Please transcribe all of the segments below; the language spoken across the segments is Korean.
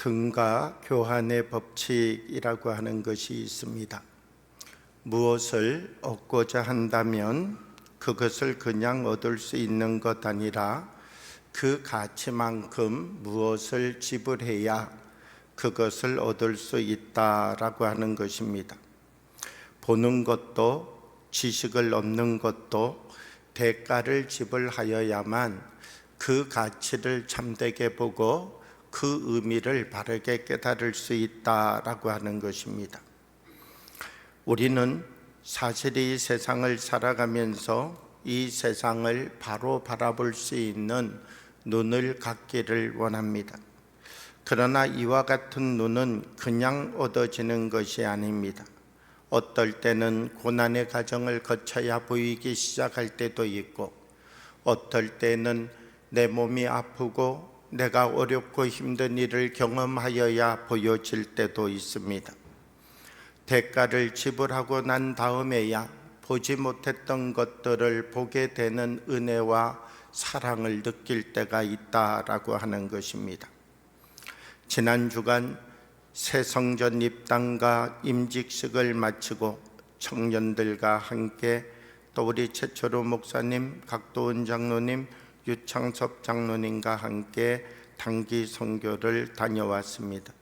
등가 교환의 법칙이라고 하는 것이 있습니다. 무엇을 얻고자 한다면 그것을 그냥 얻을 수 있는 것 아니라 그 가치만큼 무엇을 지불해야 그것을 얻을 수 있다라고 하는 것입니다. 보는 것도 지식을 얻는 것도 대가를 지불하여야만 그 가치를 참되게 보고 그 의미를 바르게 깨달을 수 있다라고 하는 것입니다. 우리는 사실 이 세상을 살아가면서 이 세상을 바로 바라볼 수 있는 눈을 갖기를 원합니다. 그러나 이와 같은 눈은 그냥 얻어지는 것이 아닙니다. 어떨 때는 고난의 과정을 거쳐야 보이기 시작할 때도 있고, 어떨 때는 내 몸이 아프고 내가 어렵고 힘든 일을 경험하여야 보여질 때도 있습니다. 대가를 지불하고 난 다음에야 보지 못했던 것들을 보게 되는 은혜와 사랑을 느낄 때가 있다라고 하는 것입니다. 지난 주간 새성전 입당과 임직식을 마치고 청년들과 함께 또 우리 최철우 목사님, 각도은 장로님, 유창섭 장로님과 함께 단기 선교를 다녀왔습니다.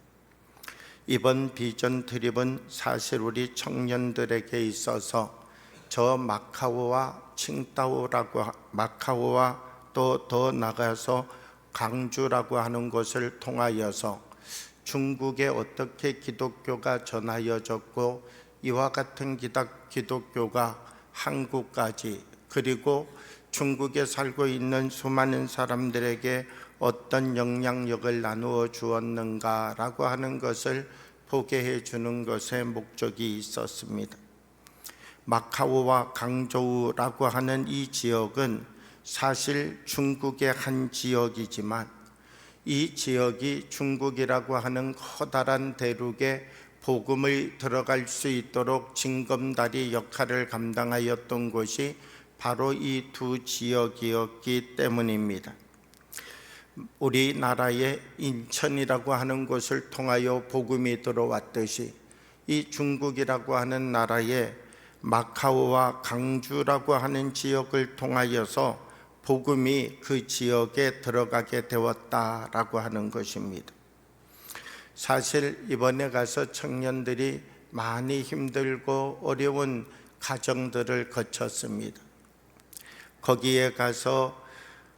이번 비전 트립은 사실 우리 청년들에게 있어서 저 마카오와 칭다오라고, 마카오와 또 더 나가서 광주라고 하는 곳을 통하여서 중국에 어떻게 기독교가 전하여졌고 이와 같은 기독교가 한국까지, 그리고 중국에 살고 있는 수많은 사람들에게 어떤 영향력을 나누어 주었는가라고 하는 것을 보게 해주는 것에 목적이 있었습니다. 마카오와 강저우라고 하는 이 지역은 사실 중국의 한 지역이지만 이 지역이 중국이라고 하는 커다란 대륙에 복음을 들어갈 수 있도록 징검다리 역할을 감당하였던 곳이 바로 이 두 지역이었기 때문입니다. 우리나라의 인천이라고 하는 곳을 통하여 복음이 들어왔듯이 이 중국이라고 하는 나라의 마카오와 강주라고 하는 지역을 통하여서 복음이 그 지역에 들어가게 되었다라고 하는 것입니다. 사실 이번에 가서 청년들이 많이 힘들고 어려운 과정들을 거쳤습니다. 거기에 가서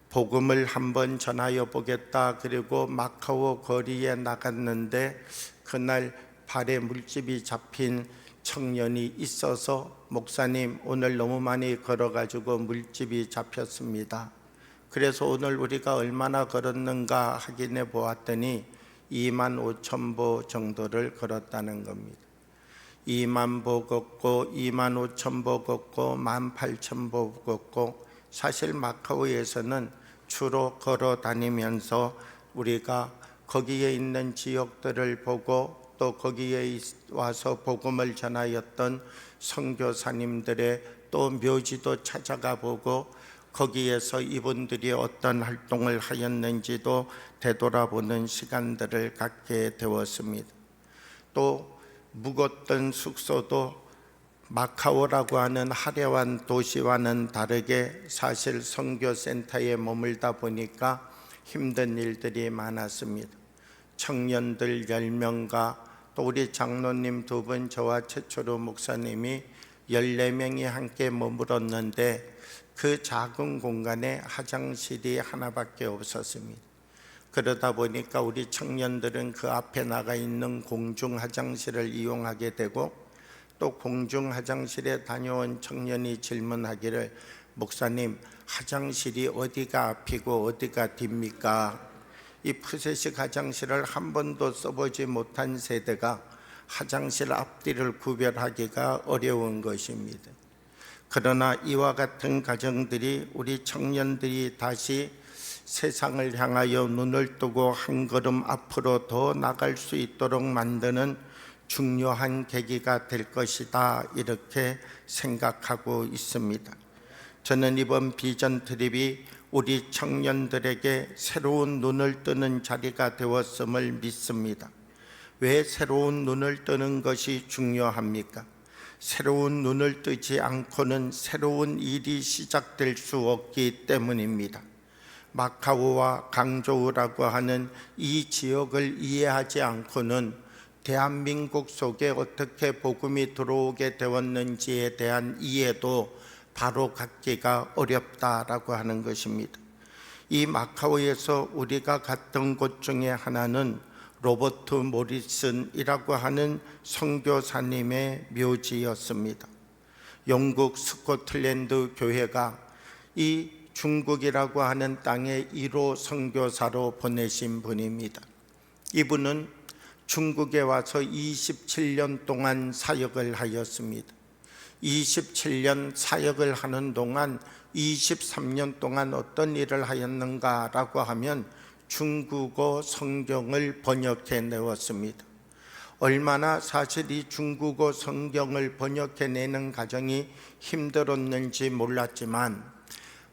복음을 한번 전하여 보겠다, 그리고 마카오 거리에 나갔는데 그날 발에 물집이 잡힌 청년이 있어서 목사님 오늘 너무 많이 걸어가지고 물집이 잡혔습니다. 그래서 오늘 우리가 얼마나 걸었는가 확인해 보았더니 25,000보 정도를 걸었다는 겁니다. 20,000보 걷고 25,000보 걷고 18,000보 걷고, 사실 마카오에서는 주로 걸어 다니면서 우리가 거기에 있는 지역들을 보고 또 거기에 와서 복음을 전하였던 선교사님들의 또 묘지도 찾아가 보고 거기에서 이분들이 어떤 활동을 하였는지도 되돌아보는 시간들을 갖게 되었습니다. 또 묵었던 숙소도 마카오라고 하는 화려한 도시와는 다르게 사실 선교센터에 머물다 보니까 힘든 일들이 많았습니다. 청년들 10명과 또 우리 장로님 2분, 저와 최철우 목사님이 14명이 함께 머물었는데 그 작은 공간에 화장실이 하나밖에 없었습니다. 그러다 보니까 우리 청년들은 그 앞에 나가 있는 공중 화장실을 이용하게 되고, 또 공중 화장실에 다녀온 청년이 질문하기를 목사님 화장실이 어디가 앞이고 어디가 뒤입니까? 이 푸세식 화장실을 한 번도 써보지 못한 세대가 화장실 앞뒤를 구별하기가 어려운 것입니다. 그러나 이와 같은 가정들이 우리 청년들이 다시 세상을 향하여 눈을 뜨고 한 걸음 앞으로 더 나갈 수 있도록 만드는 중요한 계기가 될 것이다, 이렇게 생각하고 있습니다. 저는 이번 비전 트립이 우리 청년들에게 새로운 눈을 뜨는 자리가 되었음을 믿습니다. 왜 새로운 눈을 뜨는 것이 중요합니까? 새로운 눈을 뜨지 않고는 새로운 일이 시작될 수 없기 때문입니다. 마카오와 강조우라고 하는 이 지역을 이해하지 않고는 대한민국 속에 어떻게 복음이 들어오게 되었는지에 대한 이해도 바로 갖기가 어렵다라고 하는 것입니다. 이 마카오에서 우리가 갔던 곳 중에 하나는 로버트 모리슨이라고 하는 선교사님의 묘지였습니다. 영국 스코틀랜드 교회가 이 중국이라고 하는 땅에 1호 선교사로 보내신 분입니다. 이분은 중국에 와서 27년 동안 사역을 하였습니다. 27년 사역을 하는 동안 23년 동안 어떤 일을 하였는가라고 하면 중국어 성경을 번역해 내었습니다. 얼마나 사실 이 중국어 성경을 번역해 내는 과정이 힘들었는지 몰랐지만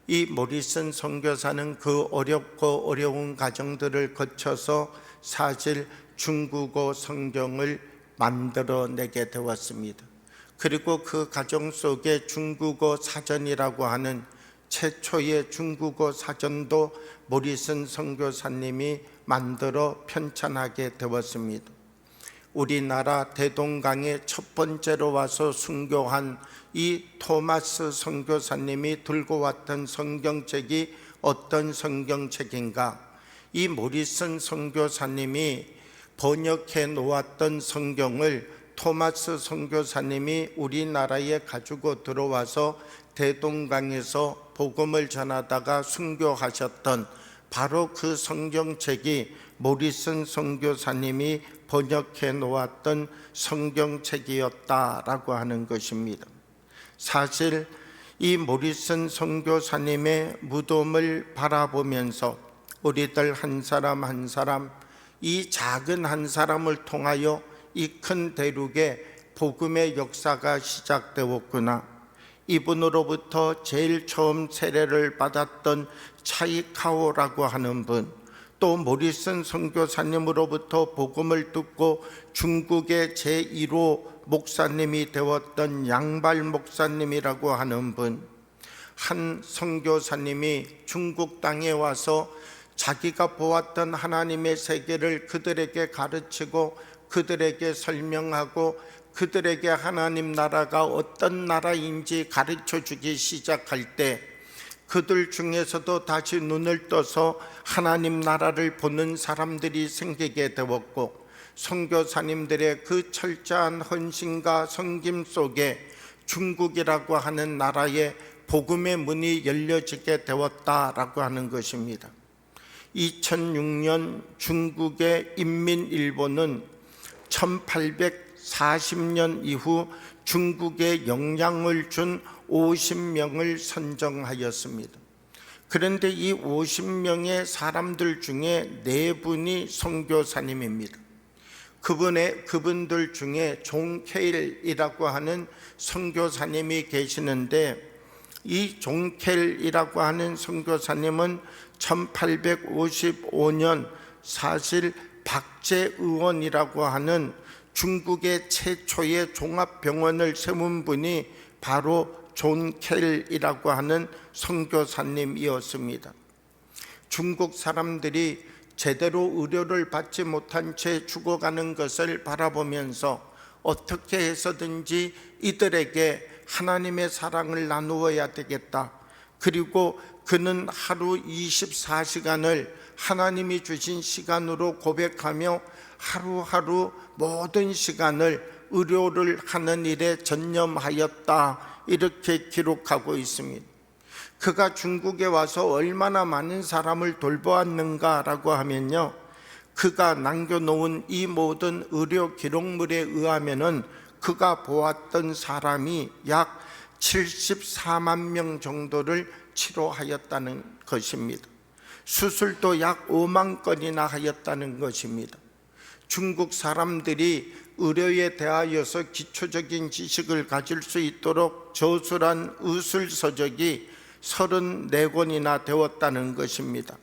이 모리슨 선교사는 그 어렵고 어려운 과정들을 거쳐서 사실 중국어 성경을 만들어내게 되었습니다. 그리고 그 과정 속에 중국어 사전이라고 하는 최초의 중국어 사전도 모리슨 선교사님이 만들어 편찬하게 되었습니다. 우리나라 대동강에 첫 번째로 와서 순교한 이 토마스 선교사님이 들고 왔던 성경책이 어떤 성경책인가? 이 모리슨 선교사님이 번역해 놓았던 성경을 토마스 선교사님이 우리나라에 가지고 들어와서 대동강에서 복음을 전하다가 순교하셨던 바로 그 성경책이 모리슨 선교사님이 번역해 놓았던 성경책이었다라고 하는 것입니다. 사실 이 모리슨 선교사님의 무덤을 바라보면서 우리들 한 사람 한 사람, 이 작은 한 사람을 통하여 이 큰 대륙에 복음의 역사가 시작되었구나. 이분으로부터 제일 처음 세례를 받았던 차이카오라고 하는 분, 또 모리슨 선교사님으로부터 복음을 듣고 중국의 제1호 목사님이 되었던 양발 목사님이라고 하는 분, 한 선교사님이 중국 땅에 와서 자기가 보았던 하나님의 세계를 그들에게 가르치고 그들에게 설명하고 그들에게 하나님 나라가 어떤 나라인지 가르쳐 주기 시작할 때 그들 중에서도 다시 눈을 떠서 하나님 나라를 보는 사람들이 생기게 되었고, 선교사님들의 그 철저한 헌신과 섬김 속에 중국이라고 하는 나라에 복음의 문이 열려지게 되었다라고 하는 것입니다. 2006년 중국의 인민일보는 1840년 이후 중국에 영향을 준 50명을 선정하였습니다. 그런데 이 50명의 사람들 중에 4분이 선교사님입니다. 그분들 중에 존 케일이라고 하는 선교사님이 계시는데, 이 존 케일이라고 하는 선교사님은 1855년 사실 박제의원이라고 하는 중국의 최초의 종합병원을 세운 분이 바로 존 케일이라고 하는 선교사님이었습니다. 중국 사람들이 제대로 의료를 받지 못한 채 죽어가는 것을 바라보면서 어떻게 해서든지 이들에게 하나님의 사랑을 나누어야 되겠다. 그리고 그는 하루 24시간을 하나님이 주신 시간으로 고백하며 하루하루 모든 시간을 의료를 하는 일에 전념하였다, 이렇게 기록하고 있습니다. 그가 중국에 와서 얼마나 많은 사람을 돌보았는가라고 하면요, 그가 남겨놓은 이 모든 의료 기록물에 의하면은 그가 보았던 사람이 약 74만 명 정도를 치료하였다는 것입니다. 수술도 약 5만 건이나 하였다는 것입니다. 중국 사람들이 의료에 대하여서 기초적인 지식을 가질 수 있도록 저술한 의술서적이 34권이나 되었다는 것입니다.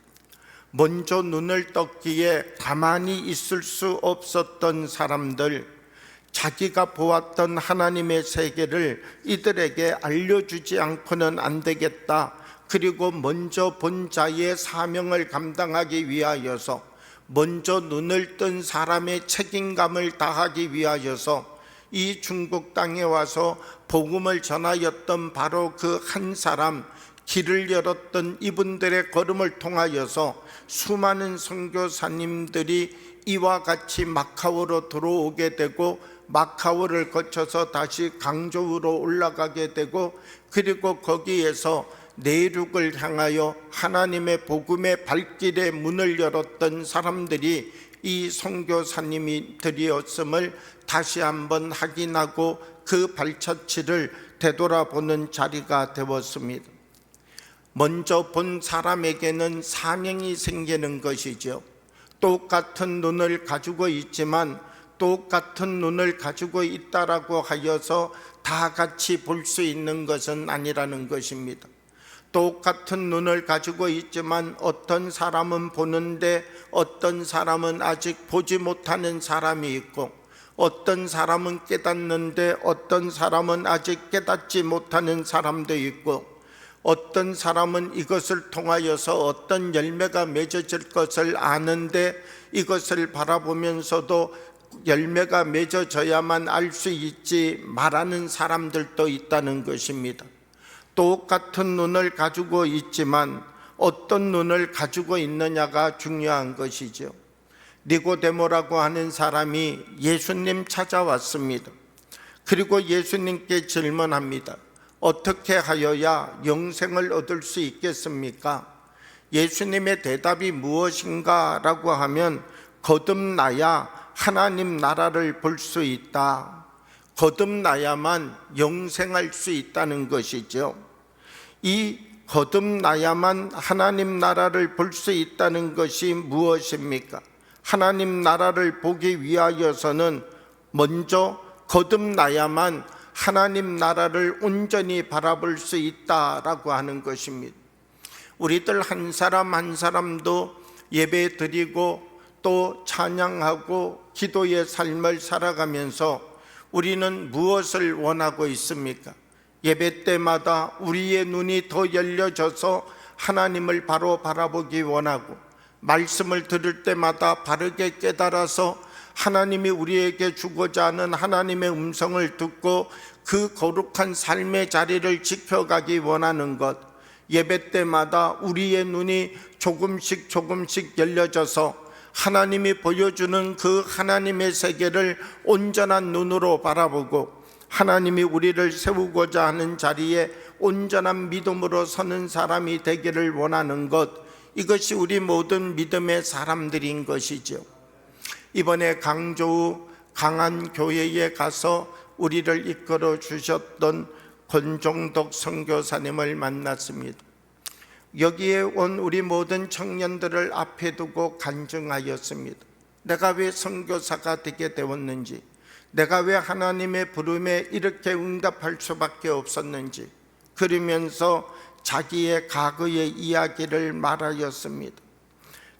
먼저 눈을 떴기에 가만히 있을 수 없었던 사람들, 자기가 보았던 하나님의 세계를 이들에게 알려주지 않고는 안 되겠다. 그리고 먼저 본 자의 사명을 감당하기 위하여서, 먼저 눈을 뜬 사람의 책임감을 다하기 위하여서 이 중국 땅에 와서 복음을 전하였던 바로 그 한 사람, 길을 열었던 이분들의 걸음을 통하여서 수많은 선교사님들이 이와 같이 마카오로 들어오게 되고, 마카오를 거쳐서 다시 강저우로 올라가게 되고, 그리고 거기에서 내륙을 향하여 하나님의 복음의 발길의 문을 열었던 사람들이 이 선교사님들이었음을 다시 한번 확인하고 그 발자취를 되돌아보는 자리가 되었습니다. 먼저 본 사람에게는 사명이 생기는 것이죠. 똑같은 눈을 가지고 있지만 똑같은 눈을 가지고 있다라고 하여서 다 같이 볼 수 있는 것은 아니라는 것입니다. 똑같은 눈을 가지고 있지만 어떤 사람은 보는데 어떤 사람은 아직 보지 못하는 사람이 있고, 어떤 사람은 깨닫는데 어떤 사람은 아직 깨닫지 못하는 사람도 있고, 어떤 사람은 이것을 통하여서 어떤 열매가 맺어질 것을 아는데 이것을 바라보면서도 열매가 맺어져야만 알 수 있지 말하는 사람들도 있다는 것입니다. 똑같은 눈을 가지고 있지만 어떤 눈을 가지고 있느냐가 중요한 것이죠. 니고데모라고 하는 사람이 예수님 찾아왔습니다. 그리고 예수님께 질문합니다. 어떻게 하여야 영생을 얻을 수 있겠습니까? 예수님의 대답이 무엇인가 라고 하면, 거듭나야 하나님 나라를 볼 수 있다. 거듭나야만 영생할 수 있다는 것이죠. 이 거듭나야만 하나님 나라를 볼 수 있다는 것이 무엇입니까? 하나님 나라를 보기 위하여서는 먼저 거듭나야만 하나님 나라를 온전히 바라볼 수 있다라고 하는 것입니다. 우리들 한 사람 한 사람도 예배 드리고 또 찬양하고 기도의 삶을 살아가면서 우리는 무엇을 원하고 있습니까? 예배 때마다 우리의 눈이 더 열려져서 하나님을 바로 바라보기 원하고, 말씀을 들을 때마다 바르게 깨달아서 하나님이 우리에게 주고자 하는 하나님의 음성을 듣고 그 거룩한 삶의 자리를 지켜가기 원하는 것, 예배 때마다 우리의 눈이 조금씩 열려져서 하나님이 보여주는 그 하나님의 세계를 온전한 눈으로 바라보고 하나님이 우리를 세우고자 하는 자리에 온전한 믿음으로 서는 사람이 되기를 원하는 것, 이것이 우리 모든 믿음의 사람들인 것이죠. 이번에 강저우 강안교회에 가서 우리를 이끌어 주셨던 권종덕 선교사님을 만났습니다. 여기에 온 우리 모든 청년들을 앞에 두고 간증하였습니다. 내가 왜 선교사가 되게 되었는지, 내가 왜 하나님의 부름에 이렇게 응답할 수밖에 없었는지, 그러면서 자기의 과거의 이야기를 말하였습니다.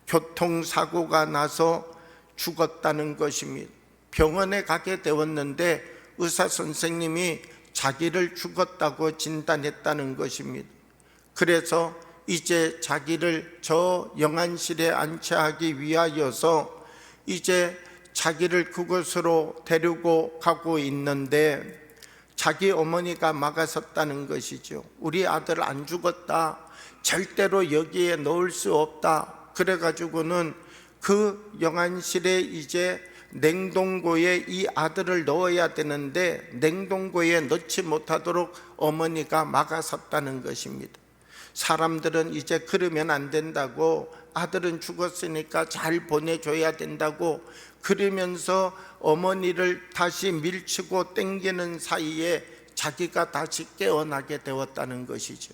교통사고가 나서 죽었다는 것입니다. 병원에 가게 되었는데 의사 선생님이 자기를 죽었다고 진단했다는 것입니다. 그래서 이제 자기를 저 영안실에 안치하기 위하여서 이제 자기를 그곳으로 데리고 가고 있는데 자기 어머니가 막아섰다는 것이죠. 우리 아들 안 죽었다, 절대로 여기에 넣을 수 없다. 그래가지고는 그 영안실에 이제 냉동고에 이 아들을 넣어야 되는데 냉동고에 넣지 못하도록 어머니가 막아섰다는 것입니다. 사람들은 이제 그러면 안 된다고, 아들은 죽었으니까 잘 보내줘야 된다고 그러면서 어머니를 다시 밀치고 땡기는 사이에 자기가 다시 깨어나게 되었다는 것이죠.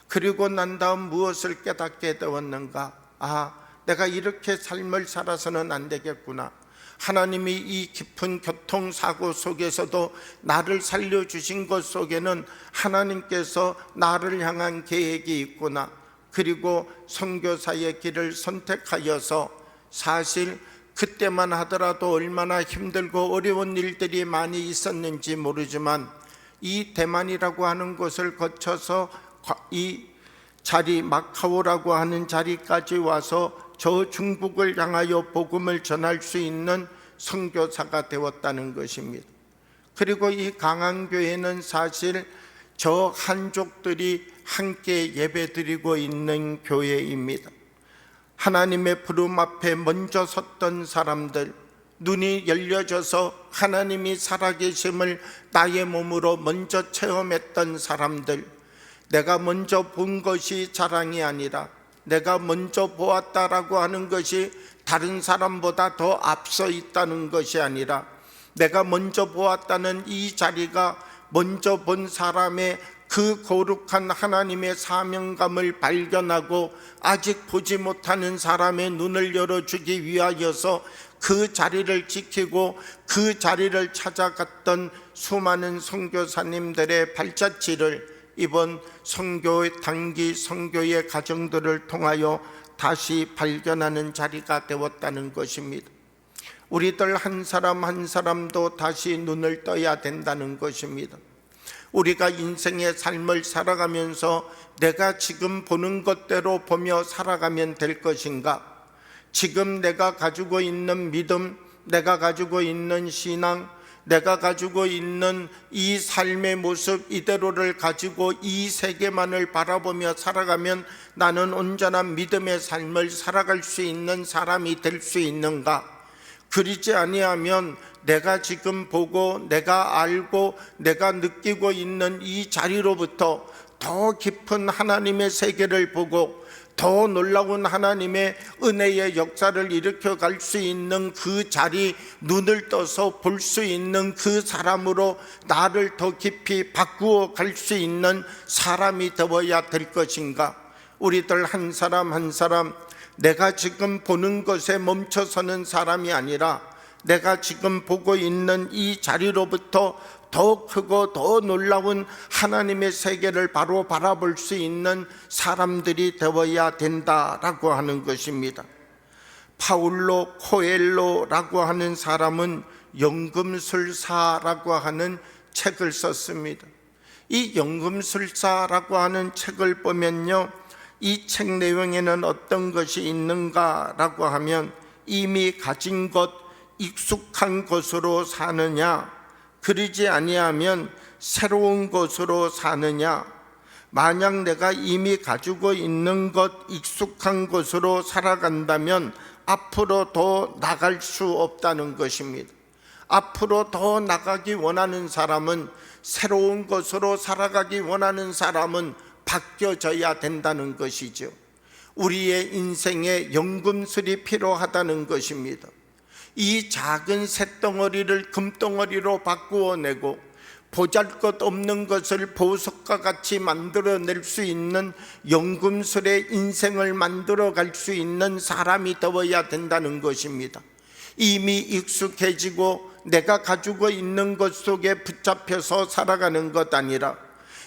그리고 난 다음 무엇을 깨닫게 되었는가? 아, 내가 이렇게 삶을 살아서는 안 되겠구나. 하나님이 이 깊은 교통사고 속에서도 나를 살려주신 것 속에는 하나님께서 나를 향한 계획이 있구나. 그리고 선교사의 길을 선택하여서 사실 그때만 하더라도 얼마나 힘들고 어려운 일들이 많이 있었는지 모르지만 이 대만이라고 하는 곳을 거쳐서 이 자리 마카오라고 하는 자리까지 와서 저 중국을 향하여 복음을 전할 수 있는 선교사가 되었다는 것입니다. 그리고 이 강안교회는 사실 저 한족들이 함께 예배드리고 있는 교회입니다. 하나님의 부름 앞에 먼저 섰던 사람들, 눈이 열려져서 하나님이 살아계심을 나의 몸으로 먼저 체험했던 사람들, 내가 먼저 본 것이 자랑이 아니라 내가 먼저 보았다라고 하는 것이 다른 사람보다 더 앞서 있다는 것이 아니라 내가 먼저 보았다는 이 자리가 먼저 본 사람의 그 거룩한 하나님의 사명감을 발견하고 아직 보지 못하는 사람의 눈을 열어주기 위하여서 그 자리를 지키고 그 자리를 찾아갔던 수많은 선교사님들의 발자취를 이번 선교 단기 선교의 과정들을 통하여 다시 발견하는 자리가 되었다는 것입니다. 우리들 한 사람 한 사람도 다시 눈을 떠야 된다는 것입니다. 우리가 인생의 삶을 살아가면서 내가 지금 보는 것대로 보며 살아가면 될 것인가? 지금 내가 가지고 있는 믿음, 내가 가지고 있는 신앙, 내가 가지고 있는 이 삶의 모습 이대로를 가지고 이 세계만을 바라보며 살아가면 나는 온전한 믿음의 삶을 살아갈 수 있는 사람이 될 수 있는가? 그러지 아니하면 내가 지금 보고 내가 알고 내가 느끼고 있는 이 자리로부터 더 깊은 하나님의 세계를 보고 더 놀라운 하나님의 은혜의 역사를 일으켜 갈 수 있는 그 자리, 눈을 떠서 볼 수 있는 그 사람으로 나를 더 깊이 바꾸어 갈 수 있는 사람이 되어야 될 것인가? 우리들 한 사람 한 사람 내가 지금 보는 것에 멈춰서는 사람이 아니라 내가 지금 보고 있는 이 자리로부터 더 크고 더 놀라운 하나님의 세계를 바로 바라볼 수 있는 사람들이 되어야 된다라고 하는 것입니다. 파울로 코엘로라고 하는 사람은 연금술사라고 하는 책을 썼습니다. 이 연금술사라고 하는 책을 보면요, 이 책 내용에는 어떤 것이 있는가라고 하면 이미 가진 것, 익숙한 것으로 사느냐, 그러지 아니하면 새로운 것으로 사느냐, 만약 내가 이미 가지고 있는 것, 익숙한 것으로 살아간다면 앞으로 더 나갈 수 없다는 것입니다. 앞으로 더 나가기 원하는 사람은, 새로운 것으로 살아가기 원하는 사람은 바뀌어져야 된다는 것이죠. 우리의 인생에 연금술이 필요하다는 것입니다. 이 작은 쇳덩어리를 금덩어리로 바꾸어내고 보잘것없는 것을 보석과 같이 만들어낼 수 있는 연금술의 인생을 만들어갈 수 있는 사람이 되어야 된다는 것입니다. 이미 익숙해지고 내가 가지고 있는 것 속에 붙잡혀서 살아가는 것 아니라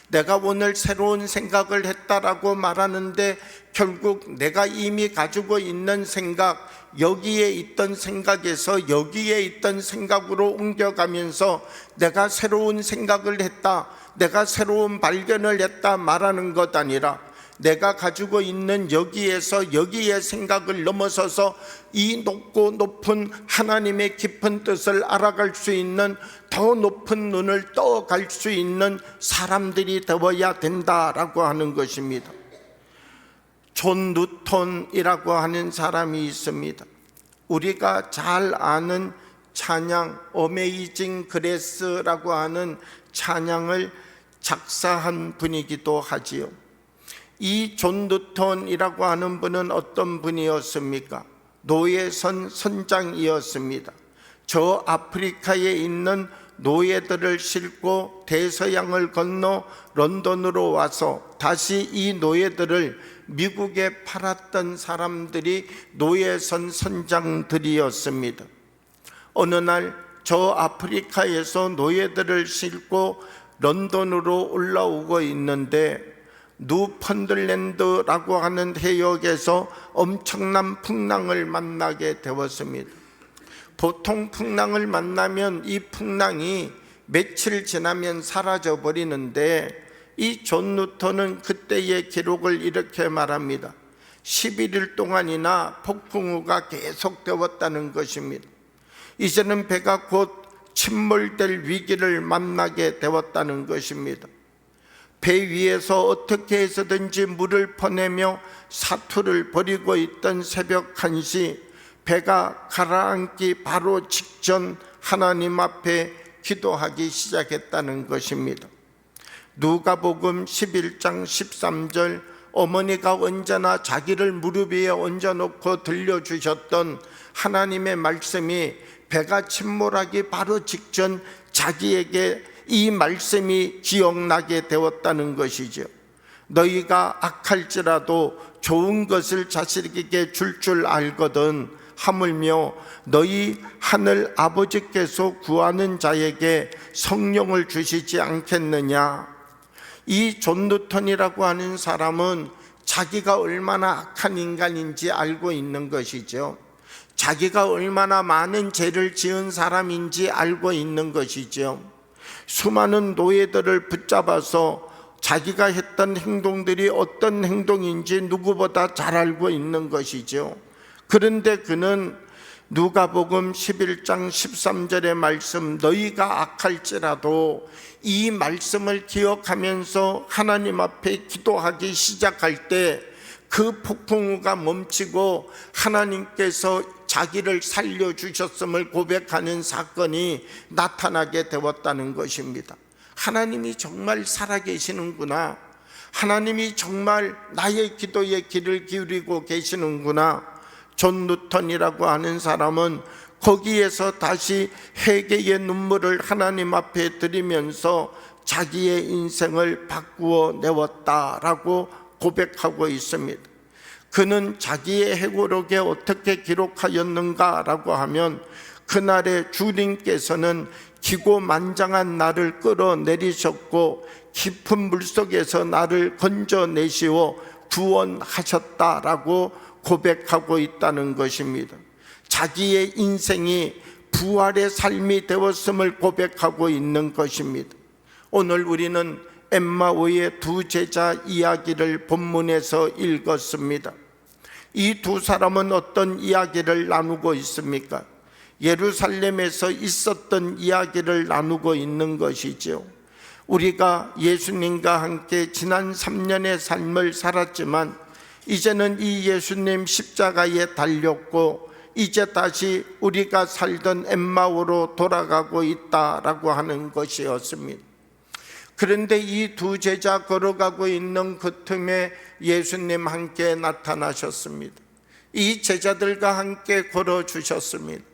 내가 오늘 새로운 생각을 했다라고 말하는데 결국 내가 이미 가지고 있는 생각, 여기에 있던 생각에서 여기에 있던 생각으로 옮겨가면서 내가 새로운 생각을 했다, 내가 새로운 발견을 했다 말하는 것 아니라 내가 가지고 있는 여기에서 여기의 생각을 넘어서서 이 높고 높은 하나님의 깊은 뜻을 알아갈 수 있는 더 높은 눈을 떠갈 수 있는 사람들이 되어야 된다라고 하는 것입니다. 존 뉴턴이라고 하는 사람이 있습니다. 우리가 잘 아는 찬양 어메이징 그레스라고 하는 찬양을 작사한 분이기도 하지요. 이 존 뉴턴이라고 하는 분은 어떤 분이었습니까? 노예선 선장이었습니다. 저 아프리카에 있는 노예들을 싣고 대서양을 건너 런던으로 와서 다시 이 노예들을 미국에 팔았던 사람들이 노예선 선장들이었습니다. 어느 날 저 아프리카에서 노예들을 싣고 런던으로 올라오고 있는데 뉴펀들랜드라고 하는 해역에서 엄청난 풍랑을 만나게 되었습니다. 보통 풍랑을 만나면 이 풍랑이 며칠 지나면 사라져 버리는데 이 존 누턴은 그때의 기록을 이렇게 말합니다. 11일 동안이나 폭풍우가 계속되었다는 것입니다. 이제는 배가 곧 침몰될 위기를 만나게 되었다는 것입니다. 배 위에서 어떻게 해서든지 물을 퍼내며 사투를 벌이고 있던 새벽 1시, 배가 가라앉기 바로 직전 하나님 앞에 기도하기 시작했다는 것입니다. 누가복음 11장 13절, 어머니가 언제나 자기를 무릎 위에 얹어놓고 들려주셨던 하나님의 말씀이 배가 침몰하기 바로 직전 자기에게 이 말씀이 기억나게 되었다는 것이죠. 너희가 악할지라도 좋은 것을 자식에게 줄 알거든 하물며 너희 하늘 아버지께서 구하는 자에게 성령을 주시지 않겠느냐. 이 존 누턴이라고 하는 사람은 자기가 얼마나 악한 인간인지 알고 있는 것이죠. 자기가 얼마나 많은 죄를 지은 사람인지 알고 있는 것이죠. 수많은 노예들을 붙잡아서 자기가 했던 행동들이 어떤 행동인지 누구보다 잘 알고 있는 것이죠. 그런데 그는 누가복음 11장 13절의 말씀, 너희가 악할지라도 이 말씀을 기억하면서 하나님 앞에 기도하기 시작할 때 그 폭풍우가 멈추고 하나님께서 자기를 살려주셨음을 고백하는 사건이 나타나게 되었다는 것입니다. 하나님이 정말 살아계시는구나. 하나님이 정말 나의 기도에 귀를 기울이고 계시는구나. 존 누턴이라고 하는 사람은 거기에서 다시 회개의 눈물을 하나님 앞에 드리면서 자기의 인생을 바꾸어 내었다라고 고백하고 있습니다. 그는 자기의 회고록에 어떻게 기록하였는가라고 하면 그날의 주님께서는 기고만장한 나를 끌어내리셨고 깊은 물속에서 나를 건져내시어 구원하셨다라고 고백하고 있다는 것입니다. 자기의 인생이 부활의 삶이 되었음을 고백하고 있는 것입니다. 오늘 우리는 엠마오의 두 제자 이야기를 본문에서 읽었습니다. 이 두 사람은 어떤 이야기를 나누고 있습니까? 예루살렘에서 있었던 이야기를 나누고 있는 것이죠. 우리가 예수님과 함께 지난 3년의 삶을 살았지만 이제는 이 예수님 십자가에 달렸고 이제 다시 우리가 살던 엠마오로 돌아가고 있다라고 하는 것이었습니다. 그런데 이 두 제자 걸어가고 있는 그 틈에 예수님 함께 나타나셨습니다. 이 제자들과 함께 걸어주셨습니다.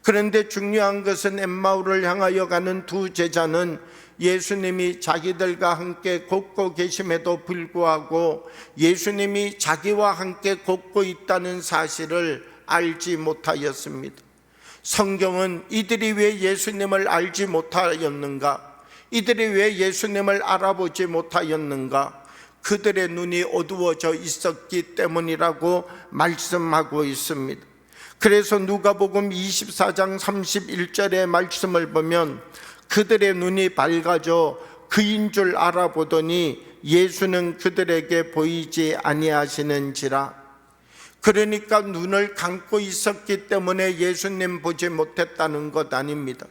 그런데 중요한 것은 엠마오를 향하여 가는 두 제자는 예수님이 자기들과 함께 걷고 계심에도 불구하고 예수님이 자기와 함께 걷고 있다는 사실을 알지 못하였습니다. 성경은 이들이 왜 예수님을 알지 못하였는가? 이들이 왜 예수님을 알아보지 못하였는가? 그들의 눈이 어두워져 있었기 때문이라고 말씀하고 있습니다. 그래서 누가복음 24장 31절의 말씀을 보면 그들의 눈이 밝아져 그인 줄 알아보더니 예수는 그들에게 보이지 아니하시는지라. 그러니까 눈을 감고 있었기 때문에 예수님 보지 못했다는 것 아닙니다.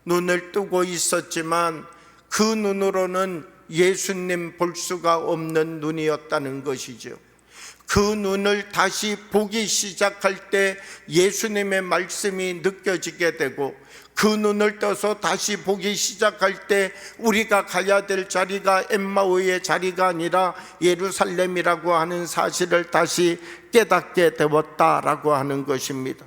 눈을 뜨고 있었지만 그 눈으로는 예수님 볼 수가 없는 눈이었다는 것이죠. 그 눈을 다시 보기 시작할 때 예수님의 말씀이 느껴지게 되고 그 눈을 떠서 다시 보기 시작할 때 우리가 가야 될 자리가 엠마오의 자리가 아니라 예루살렘이라고 하는 사실을 다시 깨닫게 되었다라고 하는 것입니다.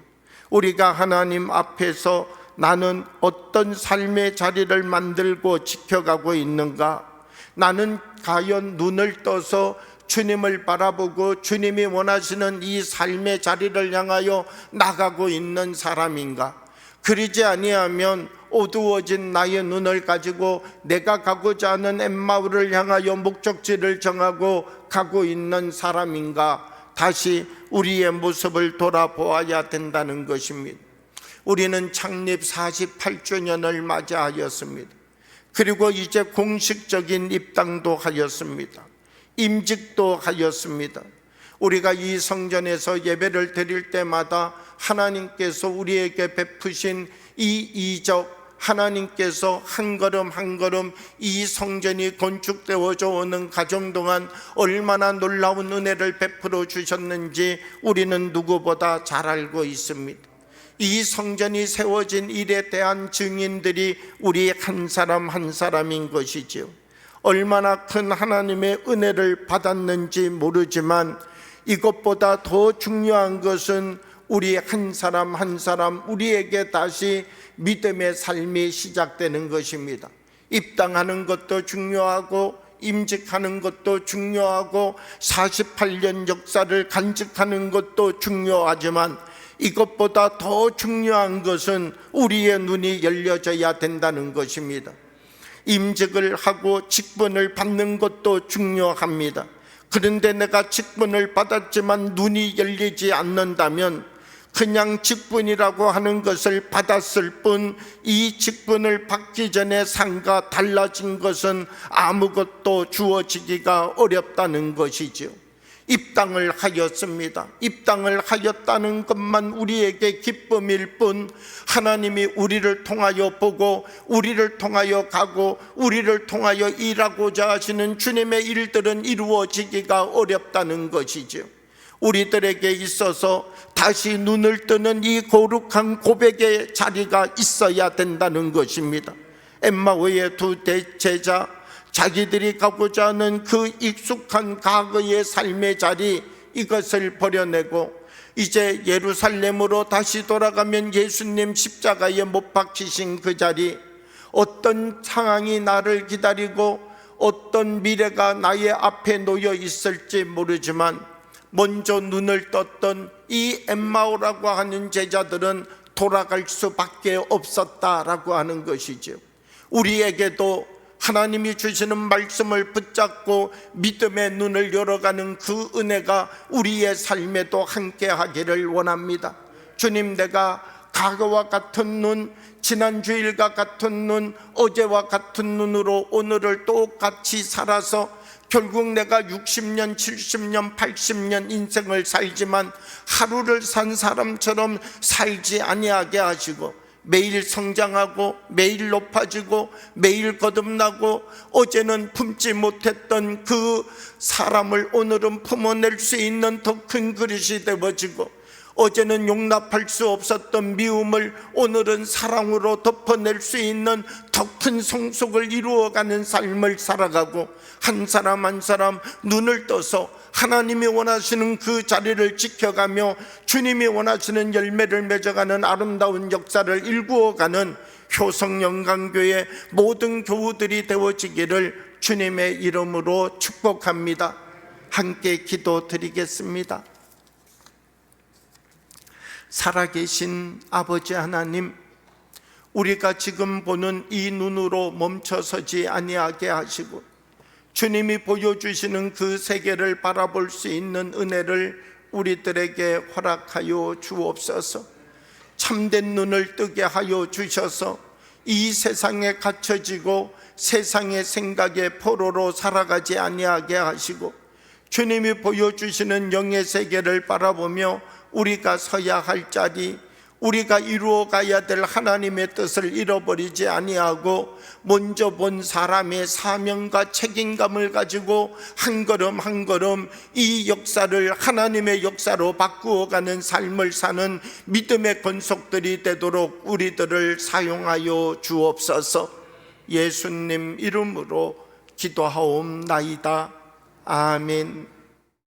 우리가 하나님 앞에서 나는 어떤 삶의 자리를 만들고 지켜가고 있는가? 나는 과연 눈을 떠서 주님을 바라보고 주님이 원하시는 이 삶의 자리를 향하여 나가고 있는 사람인가? 그러지 아니하면 어두워진 나의 눈을 가지고 내가 가고자 하는 엠마오를 향하여 목적지를 정하고 가고 있는 사람인가, 다시 우리의 모습을 돌아보아야 된다는 것입니다. 우리는 창립 48주년을 맞이하였습니다. 그리고 이제 공식적인 입당도 하였습니다. 임직도 하였습니다. 우리가 이 성전에서 예배를 드릴 때마다 하나님께서 우리에게 베푸신 이 이적, 하나님께서 한 걸음 한 걸음 이 성전이 건축되어져 오는 과정 동안 얼마나 놀라운 은혜를 베풀어 주셨는지 우리는 누구보다 잘 알고 있습니다. 이 성전이 세워진 일에 대한 증인들이 우리 한 사람 한 사람인 것이지요. 얼마나 큰 하나님의 은혜를 받았는지 모르지만 이것보다 더 중요한 것은 우리 한 사람 한 사람 우리에게 다시 믿음의 삶이 시작되는 것입니다. 입당하는 것도 중요하고 임직하는 것도 중요하고 48년 역사를 간직하는 것도 중요하지만 이것보다 더 중요한 것은 우리의 눈이 열려져야 된다는 것입니다. 임직을 하고 직분을 받는 것도 중요합니다. 그런데 내가 직분을 받았지만 눈이 열리지 않는다면 그냥 직분이라고 하는 것을 받았을 뿐 이 직분을 받기 전에 삶과 달라진 것은 아무것도 주어지기가 어렵다는 것이죠. 입당을 하였습니다. 입당을 하였다는 것만 우리에게 기쁨일 뿐 하나님이 우리를 통하여 보고 우리를 통하여 가고 우리를 통하여 일하고자 하시는 주님의 일들은 이루어지기가 어렵다는 것이죠. 우리들에게 있어서 다시 눈을 뜨는 이 거룩한 고백의 자리가 있어야 된다는 것입니다. 엠마오의 두 제자, 자기들이 가고자 하는 그 익숙한 과거의 삶의 자리, 이것을 버려내고 이제 예루살렘으로 다시 돌아가면 예수님 십자가에 못 박히신 그 자리, 어떤 상황이 나를 기다리고 어떤 미래가 나의 앞에 놓여 있을지 모르지만 먼저 눈을 떴던 이 엠마오라고 하는 제자들은 돌아갈 수밖에 없었다라고 하는 것이죠. 우리에게도 하나님이 주시는 말씀을 붙잡고 믿음의 눈을 열어가는 그 은혜가 우리의 삶에도 함께 하기를 원합니다. 주님, 내가 과거와 같은 눈, 지난주일과 같은 눈, 어제와 같은 눈으로 오늘을 똑같이 살아서 결국 내가 60년, 70년, 80년 인생을 살지만 하루를 산 사람처럼 살지 아니하게 하시고 매일 성장하고 매일 높아지고 매일 거듭나고 어제는 품지 못했던 그 사람을 오늘은 품어낼 수 있는 더 큰 그릇이 되어지고 어제는 용납할 수 없었던 미움을 오늘은 사랑으로 덮어낼 수 있는 더 큰 성숙을 이루어가는 삶을 살아가고 한 사람 한 사람 눈을 떠서 하나님이 원하시는 그 자리를 지켜가며 주님이 원하시는 열매를 맺어가는 아름다운 역사를 일구어가는 효성영광교회 모든 교우들이 되어지기를 주님의 이름으로 축복합니다. 함께 기도드리겠습니다. 살아계신 아버지 하나님, 우리가 지금 보는 이 눈으로 멈춰서지 아니하게 하시고 주님이 보여주시는 그 세계를 바라볼 수 있는 은혜를 우리들에게 허락하여 주옵소서. 참된 눈을 뜨게 하여 주셔서 이 세상에 갇혀지고 세상의 생각에 포로로 살아가지 아니하게 하시고 주님이 보여주시는 영의 세계를 바라보며 우리가 서야 할 자리, 우리가 이루어가야 될 하나님의 뜻을 잃어버리지 아니하고 먼저 본 사람의 사명과 책임감을 가지고 한 걸음 한 걸음 이 역사를 하나님의 역사로 바꾸어가는 삶을 사는 믿음의 권속들이 되도록 우리들을 사용하여 주옵소서. 예수님 이름으로 기도하옵나이다. 아멘.